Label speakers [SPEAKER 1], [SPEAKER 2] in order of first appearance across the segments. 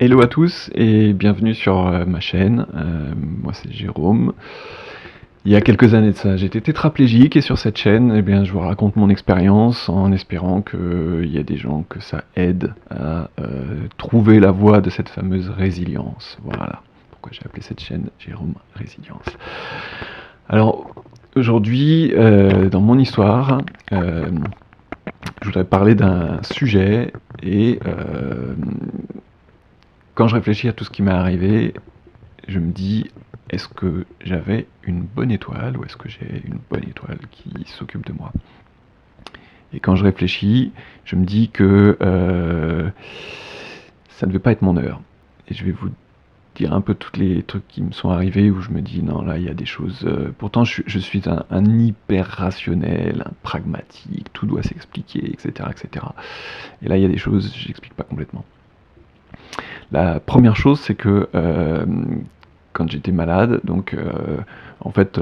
[SPEAKER 1] Hello à tous et bienvenue sur ma chaîne. Moi c'est Jérôme. Il y a quelques années de ça, j'étais tétraplégique et sur cette chaîne, eh bien, je vous raconte mon expérience en espérant qu'il y ait des gens que ça aide à trouver la voie de cette fameuse résilience. Voilà pourquoi j'ai appelé cette chaîne Jérôme Résilience. Alors aujourd'hui, dans mon histoire, je voudrais parler d'un sujet et quand je réfléchis à tout ce qui m'est arrivé, je me dis, est-ce que j'avais une bonne étoile ou est-ce que j'ai une bonne étoile qui s'occupe de moi? Et quand je réfléchis, je me dis que ça ne devait pas être mon heure. Et je vais vous dire un peu tous les trucs qui me sont arrivés où je me dis, non, là, il y a des choses... pourtant, je suis un hyper rationnel, un pragmatique, tout doit s'expliquer, etc., etc. Et là, il y a des choses, je n'explique pas complètement. La première chose, c'est que quand j'étais malade, donc en fait,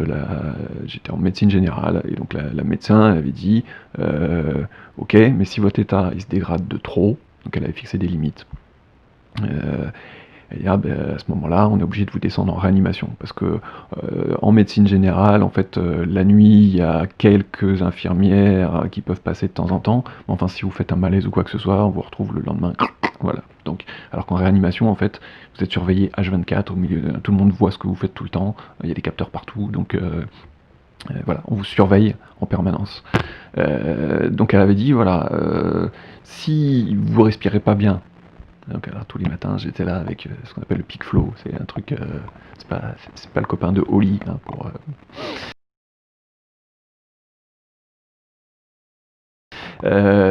[SPEAKER 1] j'étais en médecine générale, et donc la médecin elle avait dit ok, mais si votre état il se dégrade de trop, donc elle avait fixé des limites. Et à ce moment-là, on est obligé de vous descendre en réanimation, parce que en médecine générale, en fait, la nuit, il y a quelques infirmières qui peuvent passer de temps en temps, mais enfin, si vous faites un malaise ou quoi que ce soit, on vous retrouve le lendemain. Voilà. Donc, alors qu'en réanimation, en fait, vous êtes surveillé H24 au milieu tout le monde voit ce que vous faites tout le temps. Il y a des capteurs partout, donc voilà, on vous surveille en permanence. Donc, elle avait dit voilà, si vous respirez pas bien. Donc alors tous les matins j'étais là avec ce qu'on appelle le peak flow, c'est un truc, c'est pas le copain de Oli hein,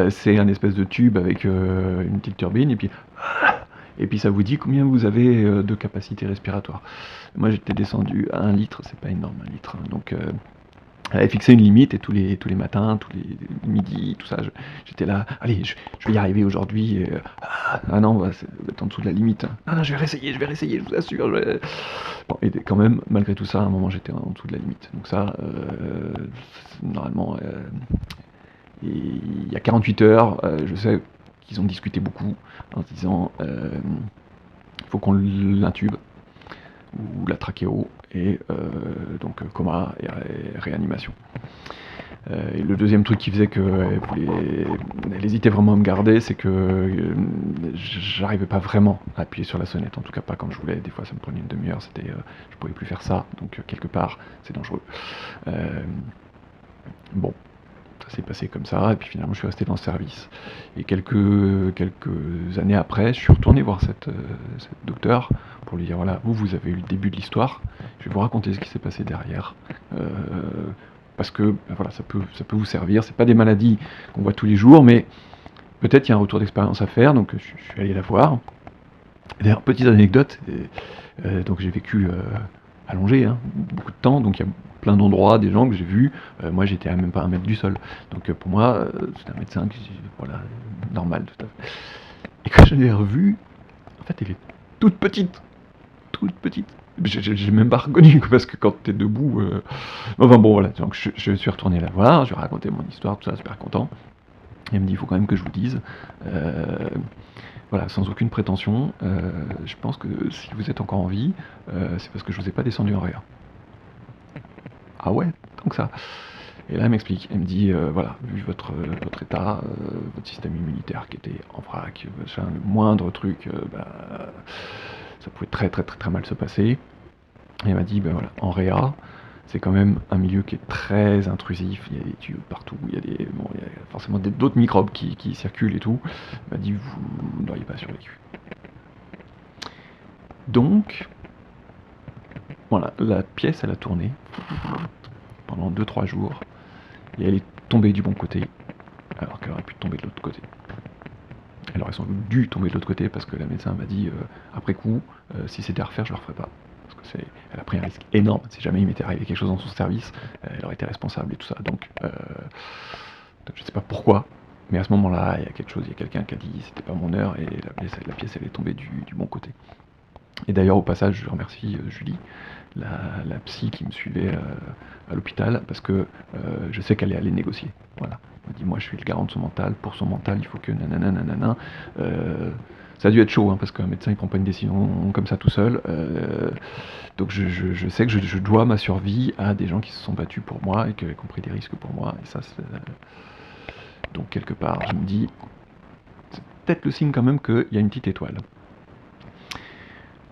[SPEAKER 1] c'est un espèce de tube avec une petite turbine et puis ça vous dit combien vous avez de capacité respiratoire. Moi j'étais descendu à 1 litre, c'est pas énorme 1 litre, hein, donc elle avait fixé une limite et tous les matins, tous les midis, tout ça, j'étais là, allez, je vais y arriver aujourd'hui. Ah non, bah, vous êtes en dessous de la limite. Ah non, je vais réessayer, je vous assure. Bon, et quand même, malgré tout ça, à un moment, j'étais en dessous de la limite. Donc ça, normalement, il y a 48 heures, je sais qu'ils ont discuté beaucoup en se disant, il faut qu'on l'intube ou la trachéo, et donc coma et réanimation. Et le deuxième truc qui faisait qu'elle hésitait vraiment à me garder, c'est que j'arrivais pas vraiment à appuyer sur la sonnette, en tout cas pas quand je voulais. Des fois ça me prenait une demi-heure, je pouvais plus faire ça, donc quelque part c'est dangereux. Bon, ça s'est passé comme ça, et puis finalement je suis resté dans le service. Et quelques années après, je suis retourné voir cette docteure pour lui dire voilà, vous avez eu le début de l'histoire, je vais vous raconter ce qui s'est passé derrière. Parce que ben voilà, ça peut vous servir. C'est pas des maladies qu'on voit tous les jours, mais peut-être il y a un retour d'expérience à faire, donc je suis allé la voir. D'ailleurs, petite anecdote, donc j'ai vécu allongé, hein, beaucoup de temps, donc il y a plein d'endroits, des gens que j'ai vus, moi j'étais à même pas 1 mètre du sol, donc pour moi c'était un médecin voilà, normal tout à fait. Et quand je l'ai revu, en fait elle est toute petite, toute petite. J'ai même pas reconnu, parce que quand t'es debout... Enfin bon, voilà, donc je suis retourné la voir, je lui ai raconté mon histoire, tout ça, super content. Et elle me dit, il faut quand même que je vous dise, voilà, sans aucune prétention, je pense que si vous êtes encore en vie, c'est parce que je vous ai pas descendu en réa. Ah ouais, tant que ça. Et là, elle m'explique, elle me dit, voilà, vu votre état, votre système immunitaire qui était en vrac, le moindre truc, ça pouvait très mal se passer. Et elle m'a dit, ben voilà, en réa, c'est quand même un milieu qui est très intrusif, il y a des tubes partout, il y a forcément d'autres microbes qui circulent et tout. Elle m'a dit, vous n'auriez pas survécu. Donc, voilà, la pièce, elle a tourné pendant 2-3 jours, et elle est tombée du bon côté, alors qu'elle aurait pu tomber de l'autre côté. Elle aurait sans doute dû tomber de l'autre côté, parce que la médecin m'a dit, après coup, si c'était à refaire, je le referais pas. Elle a pris un risque énorme. Si jamais il m'était arrivé quelque chose dans son service, elle aurait été responsable et tout ça. Donc je sais pas pourquoi, mais à ce moment-là, il y a quelque chose, il y a quelqu'un qui a dit c'était pas mon heure, et la pièce elle est tombée du bon côté. Et d'ailleurs au passage, je remercie Julie, la psy qui me suivait à l'hôpital, parce que je sais qu'elle est allée négocier. Voilà. Elle m'a dit, moi je suis le garant de son mental, pour son mental il faut que nanana nanana. Ça a dû être chaud, hein, parce qu'un médecin il prend pas une décision comme ça tout seul. Donc je sais que je dois ma survie à des gens qui se sont battus pour moi et qui ont pris des risques pour moi. Et ça, donc quelque part, je me dis, c'est peut-être le signe quand même qu'il y a une petite étoile.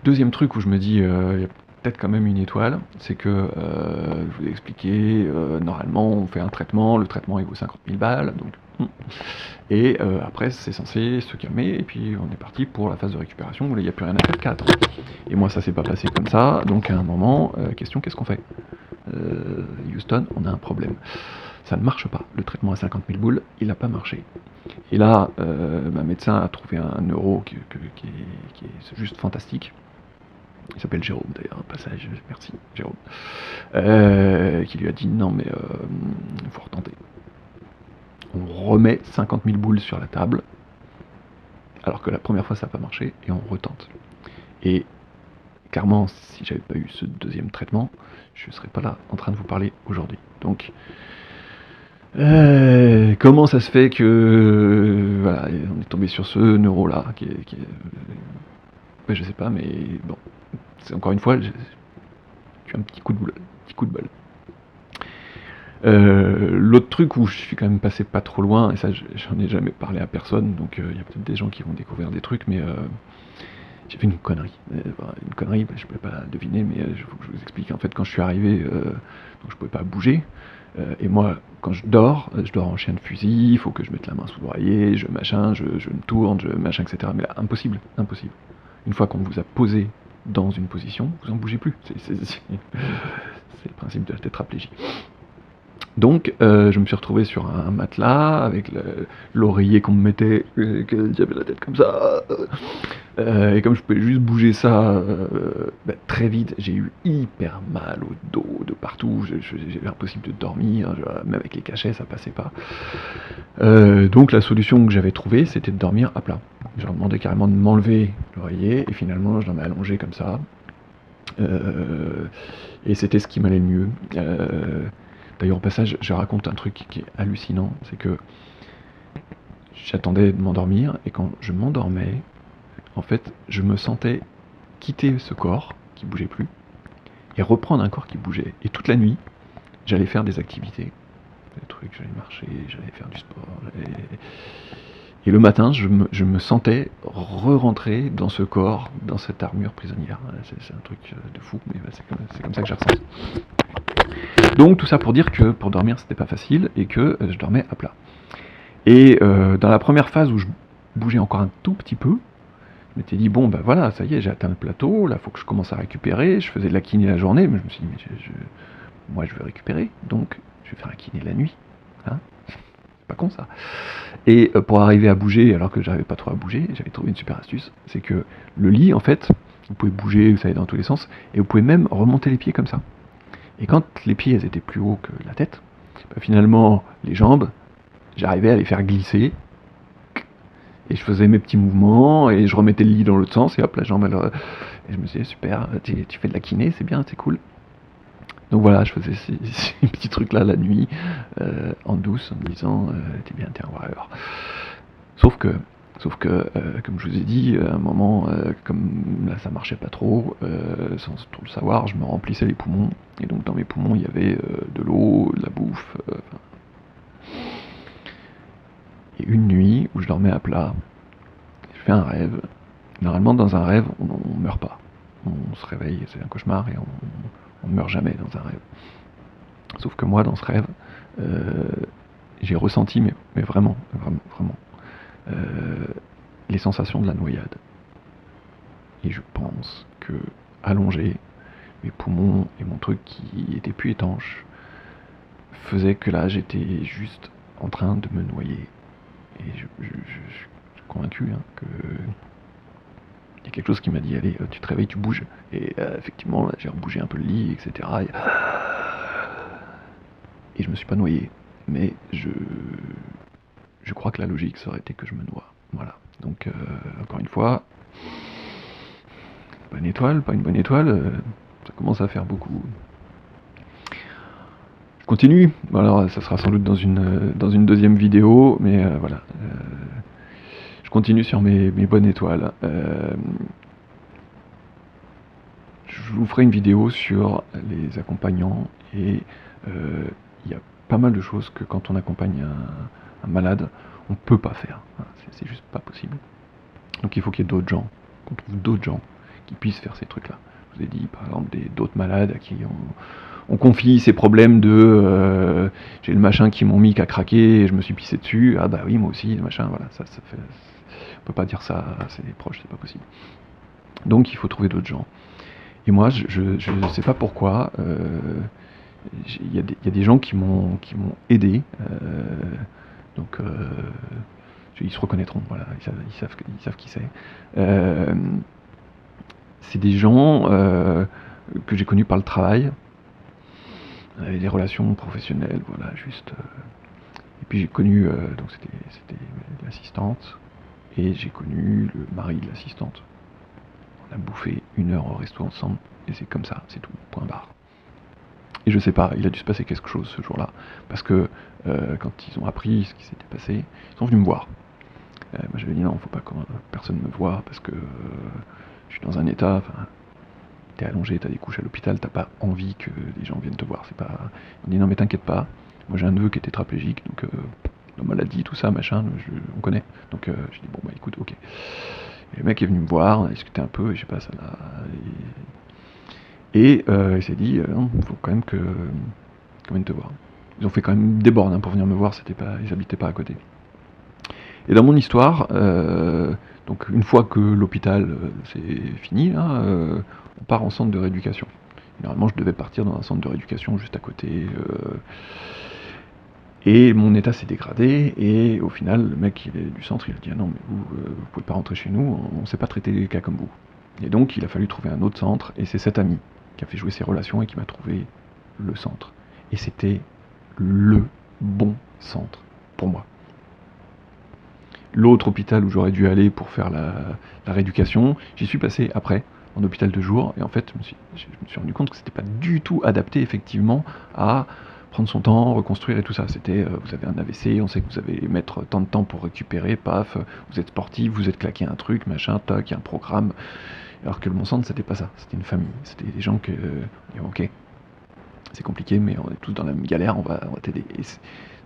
[SPEAKER 1] Deuxième truc où je me dis, il y a peut-être quand même une étoile, c'est que, je vous ai expliqué, normalement on fait un traitement, le traitement il vaut 50 000 balles, donc, et après c'est censé se calmer, et puis on est parti pour la phase de récupération où il n'y a plus rien à faire, 4. Et moi ça s'est pas passé comme ça, donc à un moment, question, qu'est-ce qu'on fait Houston, on a un problème. Ça ne marche pas, le traitement à 50 000 boules, il n'a pas marché. Et là, ma médecin a trouvé un neuro qui est juste fantastique. Il s'appelle Jérôme d'ailleurs, un passage, merci Jérôme. Qui lui a dit non mais il faut retenter. On remet 50 000 boules sur la table, alors que la première fois ça n'a pas marché, et on retente. Et clairement, si j'avais pas eu ce deuxième traitement, je ne serais pas là en train de vous parler aujourd'hui. Donc, comment ça se fait que voilà, on est tombé sur ce neuro là qui est je sais pas, mais bon, c'est encore une fois, j'ai un petit coup de boule, petit coup de balle. L'autre truc où je suis quand même passé pas trop loin, et ça j'en ai jamais parlé à personne, donc il y a peut-être des gens qui vont découvrir des trucs, mais j'ai fait une connerie. Une connerie, je pouvais pas deviner, mais il faut que je vous explique. En fait, quand je suis arrivé, donc je pouvais pas bouger. Et moi, quand je dors en chien de fusil, il faut que je mette la main sous l'oreiller, je me tourne, machin, etc. Mais là, impossible, impossible. Une fois qu'on vous a posé dans une position, vous en bougez plus. C'est le principe de la tétraplégie. Donc, je me suis retrouvé sur un matelas avec l'oreiller qu'on me mettait, que j'avais la tête comme ça. Et comme je pouvais juste bouger ça très vite, j'ai eu hyper mal au dos de partout. J'avais impossible de dormir, même avec les cachets, ça passait pas. Donc, la solution que j'avais trouvée, c'était de dormir à plat. Je leur demandais carrément de m'enlever l'oreiller, et finalement, je dormais allongé comme ça. Et c'était ce qui m'allait le mieux. D'ailleurs, au passage, je raconte un truc qui est hallucinant, c'est que j'attendais de m'endormir, et quand je m'endormais, en fait, je me sentais quitter ce corps qui bougeait plus, et reprendre un corps qui bougeait. Et toute la nuit, j'allais faire des activités, des trucs, j'allais marcher, j'allais faire du sport, et le matin, je me sentais re-rentrer dans ce corps, dans cette armure prisonnière. C'est un truc de fou, mais c'est comme ça que j'ai ressenti. Donc tout ça pour dire que pour dormir c'était pas facile et que je dormais à plat. Et dans la première phase où je bougeais encore un tout petit peu, je m'étais dit bon ben voilà, ça y est, j'ai atteint le plateau, là faut que je commence à récupérer. Je faisais de la kiné la journée, mais je me suis dit mais moi je veux récupérer, donc je vais faire la kiné la nuit. Hein, c'est pas con ça. Et pour arriver à bouger, alors que j'arrivais pas trop à bouger, j'avais trouvé une super astuce, c'est que le lit en fait, vous pouvez bouger, vous savez, dans tous les sens, et vous pouvez même remonter les pieds comme ça. Et quand les pieds elles étaient plus hauts que la tête, finalement les jambes, j'arrivais à les faire glisser, et je faisais mes petits mouvements, et je remettais le lit dans l'autre sens, et hop, la jambe elle... Et je me disais super, tu fais de la kiné, c'est bien, c'est cool. Donc voilà, je faisais ces petits trucs là la nuit, en douce, en me disant t'es bien, t'es un warrior. Sauf que, comme je vous ai dit, à un moment, comme là ça marchait pas trop, sans trop le savoir, je me remplissais les poumons, et donc dans mes poumons il y avait de l'eau, de la bouffe. Et une nuit où je dormais à plat, je fais un rêve. Normalement dans un rêve, on meurt pas. On se réveille, c'est un cauchemar, et on ne meurt jamais dans un rêve. Sauf que moi, dans ce rêve, j'ai ressenti, mais vraiment, les sensations de la noyade. Et je pense que, allongé, mes poumons et mon truc qui était plus étanche faisaient que là, j'étais juste en train de me noyer. Et je suis convaincu que il y a quelque chose qui m'a dit allez, tu te réveilles, tu bouges. Et effectivement, là, j'ai rebougé un peu le lit, etc. Et je me suis pas noyé. Mais je crois que la logique, ça aurait été que je me noie. Voilà. Donc, encore une fois, bonne étoile, pas une bonne étoile, ça commence à faire beaucoup. Je continue, alors ça sera sans doute dans une deuxième vidéo, mais voilà. Je continue sur mes bonnes étoiles. Je vous ferai une vidéo sur les accompagnants et il y a pas mal de choses que quand on accompagne un malade, on peut pas faire. C'est juste pas possible. Donc il faut qu'il y ait d'autres gens, qu'on trouve d'autres gens qui puissent faire ces trucs-là. Je vous ai dit par exemple d'autres malades à qui on confie ces problèmes de j'ai le machin qui m'ont mis qui a craqué et je me suis pissé dessus. Ah bah oui moi aussi, le machin, voilà, ça fait. On peut pas dire ça à ses proches, c'est pas possible. Donc il faut trouver d'autres gens. Et moi, je ne sais pas pourquoi, il y a des gens qui m'ont aidé, donc ils se reconnaîtront, voilà, ils savent qui c'est. C'est des gens que j'ai connus par le travail, des relations professionnelles, voilà, juste. Et puis j'ai connu, donc c'était l'assistante, et j'ai connu le mari de l'assistante. On a bouffé 1 heure au resto ensemble, et c'est comme ça, c'est tout, point barre. Et je sais pas, il a dû se passer quelque chose ce jour-là, parce que quand ils ont appris ce qui s'était passé, ils sont venus me voir. Moi j'avais dit non, faut pas que personne me voie, parce que je suis dans un état, enfin, t'es allongé, t'as des couches à l'hôpital, t'as pas envie que les gens viennent te voir, c'est pas... Ils m'ont dit non mais t'inquiète pas, moi j'ai un neveu qui est tétraplégique, donc la maladie, tout ça, machin, on connaît. Donc j'ai dit bon bah écoute, ok. Et le mec est venu me voir, on a discuté un peu, et je sais pas, ça l'a... Et il s'est dit, non, il faut quand même qu'on vienne te voir. Ils ont fait quand même des bornes pour venir me voir, ils habitaient pas à côté. Et dans mon histoire, donc une fois que l'hôpital c'est fini, là, on part en centre de rééducation. Normalement, je devais partir dans un centre de rééducation juste à côté. Et mon état s'est dégradé, et au final, le mec du centre, il a dit ah non, mais vous pouvez pas rentrer chez nous, on sait pas traiter des cas comme vous. Et donc, il a fallu trouver un autre centre, et c'est cet ami qui a fait jouer ses relations et qui m'a trouvé le centre. Et c'était le bon centre pour moi. L'autre hôpital où j'aurais dû aller pour faire la rééducation, j'y suis passé après, en hôpital de jour, et en fait, je me suis rendu compte que c'était pas du tout adapté effectivement à prendre son temps, reconstruire et tout ça. C'était, vous avez un AVC, on sait que vous allez mettre tant de temps pour récupérer, paf, vous êtes sportif, vous êtes claqué un truc, machin, toc, il y a un programme. Alors que le Mon Centre, c'était pas ça, c'était une famille, c'était des gens que, ok, c'est compliqué, mais on est tous dans la même galère, on va t'aider.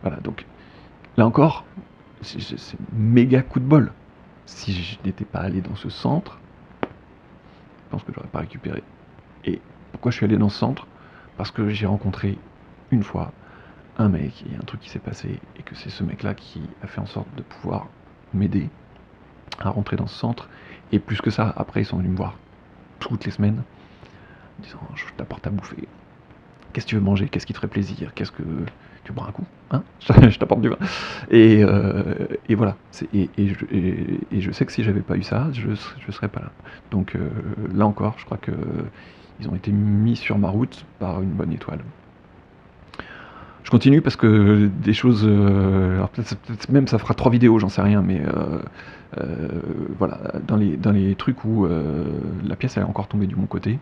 [SPEAKER 1] Voilà, donc là encore, c'est méga coup de bol. Si je n'étais pas allé dans ce centre, je pense que j'aurais pas récupéré. Et pourquoi je suis allé dans ce centre? Parce que j'ai rencontré une fois un mec, il y a un truc qui s'est passé, et que c'est ce mec-là qui a fait en sorte de pouvoir m'aider à rentrer dans ce centre. Et plus que ça, après ils sont venus me voir toutes les semaines, en disant je t'apporte à bouffer. Qu'est-ce que tu veux manger? Qu'est-ce qui te ferait plaisir? Qu'est-ce que... Tu bois un coup, hein? Je t'apporte du vin. Et voilà. Et je sais que si j'avais pas eu ça, je serais pas là. Donc là encore, je crois que ils ont été mis sur ma route par une bonne étoile. Je continue parce que des choses... alors peut-être même ça fera 3 vidéos, j'en sais rien, mais voilà, dans les trucs où la pièce elle est encore tombée du bon côté.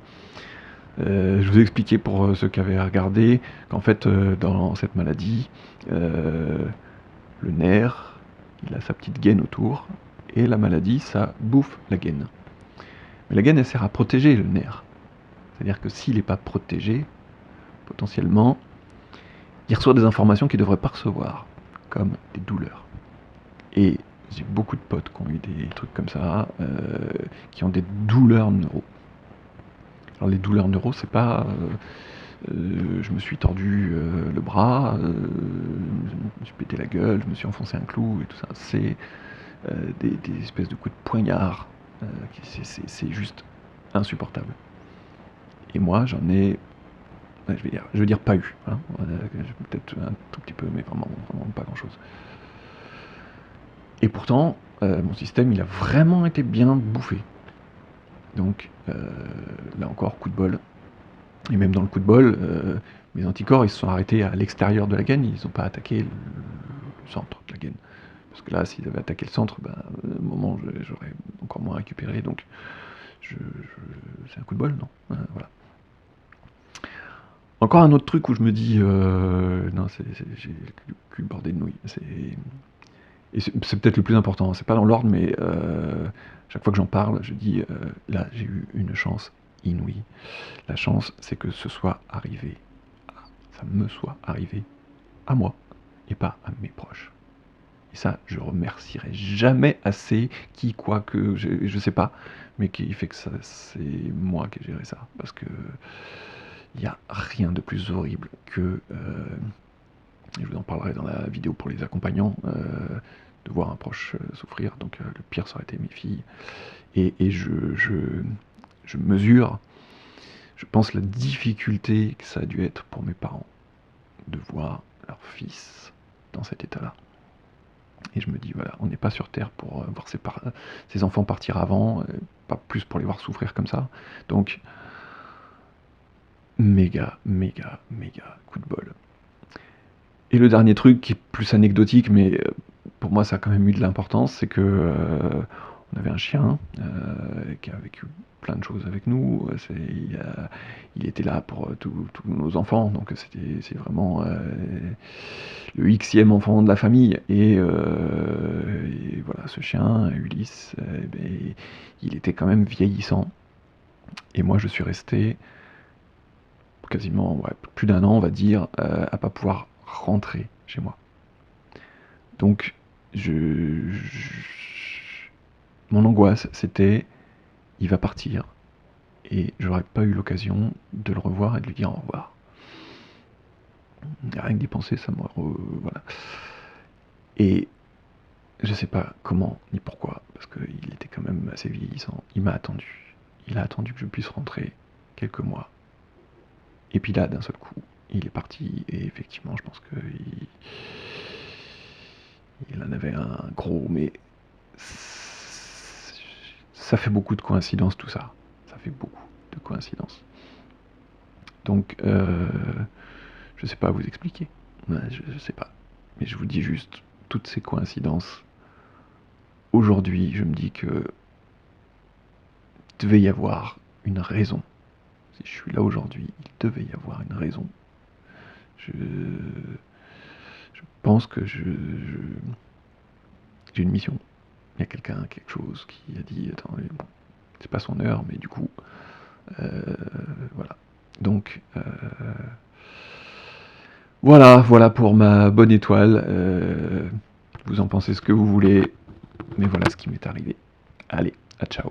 [SPEAKER 1] Je vous ai expliqué pour ceux qui avaient regardé qu'en fait dans cette maladie, le nerf, il a sa petite gaine autour, et la maladie, ça bouffe la gaine. Mais la gaine, elle sert à protéger le nerf. C'est-à-dire que s'il n'est pas protégé, potentiellement, il reçoit des informations qu'il ne devrait pas recevoir, comme des douleurs. Et j'ai beaucoup de potes qui ont eu des trucs comme ça, qui ont des douleurs neuro. Alors les douleurs neuro, c'est pas... je me suis tordu le bras, je me suis pété la gueule, je me suis enfoncé un clou et tout ça. C'est des espèces de coups de poignard. C'est juste insupportable. Et moi, j'en ai... je veux dire pas eu. Hein. Peut-être un tout petit peu, mais vraiment pas grand-chose. Et pourtant, mon système, il a vraiment été bien bouffé. Donc, là encore, coup de bol. Et même dans le coup de bol, mes anticorps, ils se sont arrêtés à l'extérieur de la gaine, ils n'ont pas attaqué le centre de la gaine. Parce que là, s'ils avaient attaqué le centre, au moment, j'aurais encore moins récupéré. Donc, c'est un coup de bol, non? Voilà. Encore un autre truc où je me dis, non, j'ai le cul bordé de nouilles. Et c'est peut-être le plus important, c'est pas dans l'ordre, mais chaque fois que j'en parle, je dis, là, j'ai eu une chance inouïe. La chance, c'est que ce soit arrivé, ça me soit arrivé à moi, et pas à mes proches. Et ça, je remercierai jamais assez qui, quoi que, je sais pas, mais qui fait que ça, c'est moi qui ai géré ça. Parce que il n'y a rien de plus horrible que, je vous en parlerai dans la vidéo pour les accompagnants, de voir un proche souffrir. Donc le pire, ça aurait été mes filles. Et je mesure, je pense, la difficulté que ça a dû être pour mes parents de voir leur fils dans cet état-là. Et je me dis, voilà, on n'est pas sur Terre pour voir ses enfants partir avant, pas plus pour les voir souffrir comme ça. Donc, méga coup de bol. Et le dernier truc qui est plus anecdotique, mais pour moi ça a quand même eu de l'importance, c'est que on avait un chien qui a vécu plein de choses avec nous. Il était là pour tous nos enfants, donc c'est vraiment le xème enfant de la famille. Et voilà, ce chien, Ulysse, ben, il était quand même vieillissant. Et moi je suis resté quasiment plus d'un an, on va dire, à pas pouvoir rentrer chez moi. Donc, mon angoisse, c'était, il va partir, et j'aurais pas eu l'occasion de le revoir et de lui dire au revoir. Rien que d'y penser, ça me... voilà. Et je sais pas comment ni pourquoi, parce qu'il était quand même assez vieillissant. Il m'a attendu. Il a attendu que je puisse rentrer quelques mois. Et puis là, d'un seul coup, il est parti, et effectivement, je pense qu'il en avait un gros, mais ça fait beaucoup de coïncidences tout ça. Ça fait beaucoup de coïncidences. Donc, je sais pas vous expliquer. Je sais pas. Mais je vous dis juste, toutes ces coïncidences, aujourd'hui, je me dis que devait y avoir une raison. Si je suis là aujourd'hui, il devait y avoir une raison. Je pense que j'ai une mission. Il y a quelque chose qui a dit, attends, bon, c'est pas son heure, mais du coup, voilà. Donc, voilà pour ma bonne étoile. Vous en pensez ce que vous voulez, mais voilà ce qui m'est arrivé. Allez, à ciao.